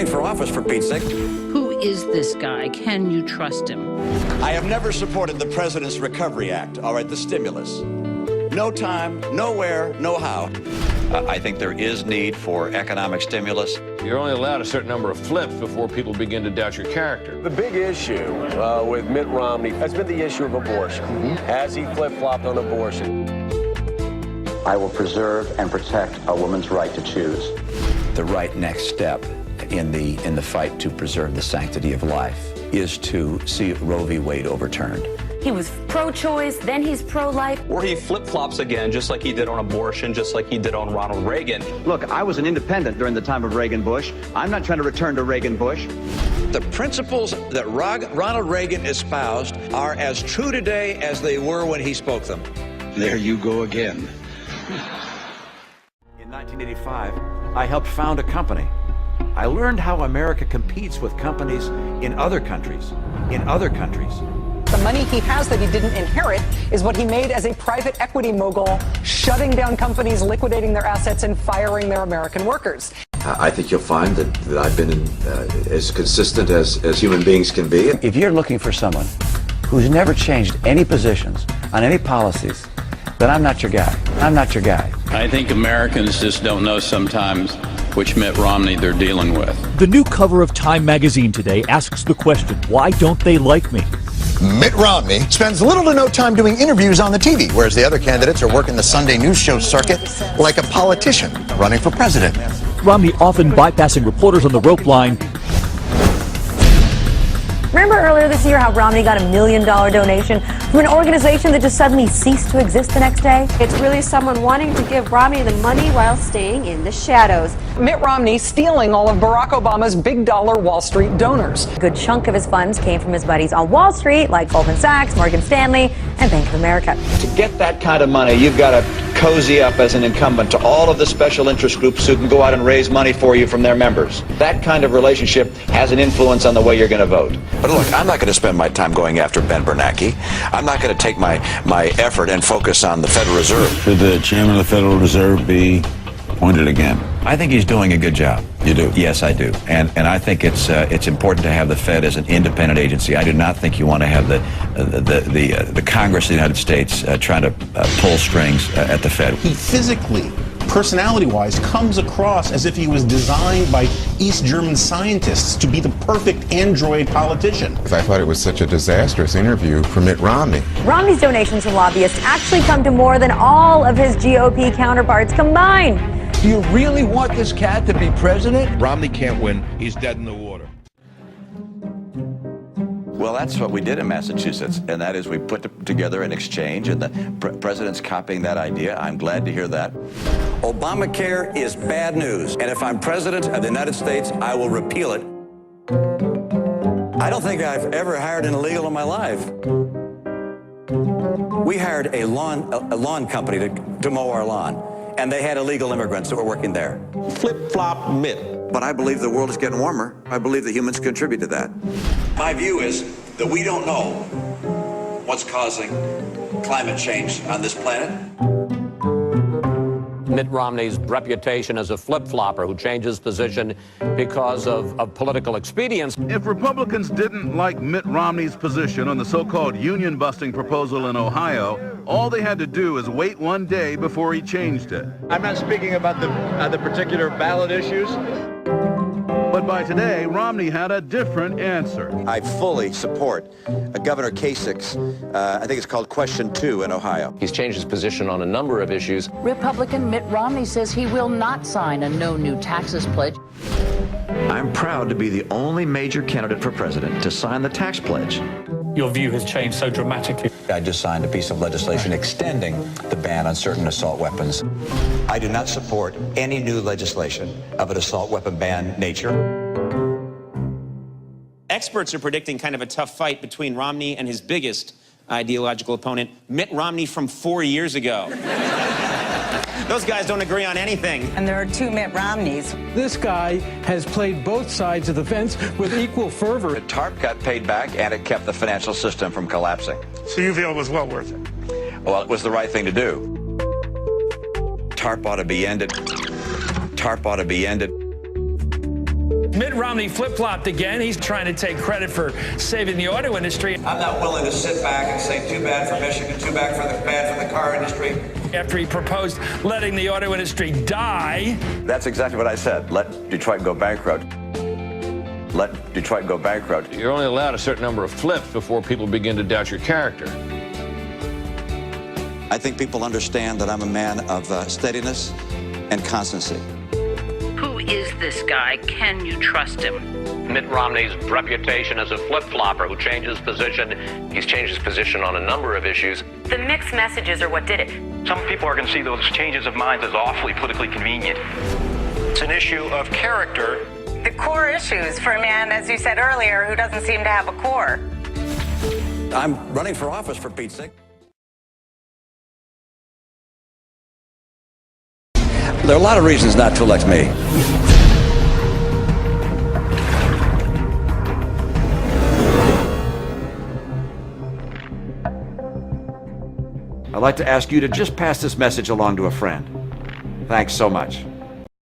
running for office, for Pete's sake. Who is this guy? Can you trust him? I have never supported the President's Recovery Act, all right, the stimulus. No time, nowhere, no how. I think there is need for economic stimulus. You're only allowed a certain number of flips before people begin to doubt your character. The big issue with Mitt Romney has been the issue of abortion. Has he flip-flopped on abortion? I will preserve and protect a woman's right to choose. The right next step in the fight to preserve the sanctity of life is to see Roe v. Wade overturned. He was pro-choice, then he's pro-life. Or he flip-flops again, just like he did on abortion, just like he did on Ronald Reagan. Look, I was an independent during the time of Reagan-Bush. I'm not trying to return to Reagan-Bush. The principles that Ronald Reagan espoused are as true today as they were when he spoke them. There you go again. In 1985, I helped found a company. I learned how America competes with companies in other countries. The money he has that he didn't inherit is what he made as a private equity mogul, shutting down companies, liquidating their assets, and firing their American workers. I think you'll find that I've been as consistent as human beings can be. If you're looking for someone who's never changed any positions on any policies, then I'm not your guy. I think Americans just don't know sometimes which Mitt Romney they're dealing with. The new cover of Time magazine today asks the question, why don't they like me? Mitt Romney spends little to no time doing interviews on the TV, whereas the other candidates are working the Sunday news show circuit like a politician running for president. Romney often bypassing reporters on the rope line. Remember earlier this year how Romney got $1 million donation from an organization that just suddenly ceased to exist the next day? It's really someone wanting to give Romney the money while staying in the shadows. Mitt Romney stealing all of Barack Obama's big dollar Wall Street donors. A good chunk of his funds came from his buddies on Wall Street, like Goldman Sachs, Morgan Stanley, and Bank of America. To get that kind of money, you've got to cozy up as an incumbent to all of the special interest groups who can go out and raise money for you from their members. That kind of relationship has an influence on the way you're going to vote. But look, I'm not going to spend my time going after Ben Bernanke. I'm not going to take my effort and focus on the Federal Reserve. Should the chairman of the Federal Reserve be appointed again? I think he's doing a good job. You do? Yes, I do. And I think it's important to have the Fed as an independent agency. I do not think you want to have the Congress of the United States trying to pull strings at the Fed. He physically, personality-wise, comes across as if he was designed by East German scientists to be the perfect android politician. I thought it was such a disastrous interview for Mitt Romney. Romney's donations to lobbyists actually come to more than all of his GOP counterparts combined. Do you really want this cat to be president? Romney can't win. He's dead in the water. Well, that's what we did in Massachusetts, and that is we put together an exchange, and the president's copying that idea. I'm glad to hear that. Obamacare is bad news, and if I'm president of the United States, I will repeal it. I don't think I've ever hired an illegal in my life. We hired a lawn company to mow our lawn, and they had illegal immigrants that were working there. Flip-flop Mitt. But I believe the world is getting warmer. I believe that humans contribute to that. My view is that we don't know what's causing climate change on this planet. Mitt Romney's reputation as a flip-flopper who changes position because of political expedience. If Republicans didn't like Mitt Romney's position on the so-called union-busting proposal in Ohio, all they had to do is wait one day before he changed it. I'm not speaking about the particular ballot issues. But by today, Romney had a different answer. I fully support Governor Kasich's, I think it's called Question 2 in Ohio. He's changed his position on a number of issues. Republican Mitt Romney says he will not sign a no new taxes pledge. I'm proud to be the only major candidate for president to sign the tax pledge. Your view has changed so dramatically. I just signed a piece of legislation extending the ban on certain assault weapons. I do not support any new legislation of an assault weapon ban nature. Experts are predicting kind of a tough fight between Romney and his biggest ideological opponent, Mitt Romney from 4 years ago. Those guys don't agree on anything. And there are two Mitt Romneys. This guy has played both sides of the fence with equal fervor. The TARP got paid back, and it kept the financial system from collapsing. So you feel it was well worth it? Well, it was the right thing to do. TARP ought to be ended. TARP ought to be ended. Mitt Romney flip-flopped again. He's trying to take credit for saving the auto industry. I'm not willing to sit back and say too bad for Michigan, too bad for the car industry. After he proposed letting the auto industry die. That's exactly what I said. Let Detroit go bankrupt. Let Detroit go bankrupt. You're only allowed a certain number of flips before people begin to doubt your character. I think people understand that I'm a man of steadiness and constancy. Who is this guy? Can you trust him? Mitt Romney's reputation as a flip-flopper who changes position. He's changed his position on a number of issues. The mixed messages are what did it. Some people are going to see those changes of minds as awfully politically convenient. It's an issue of character. The core issues for a man, as you said earlier, who doesn't seem to have a core. I'm running for office, for Pete's sake. There are a lot of reasons not to elect me. I'd like to ask you to just pass this message along to a friend. Thanks so much.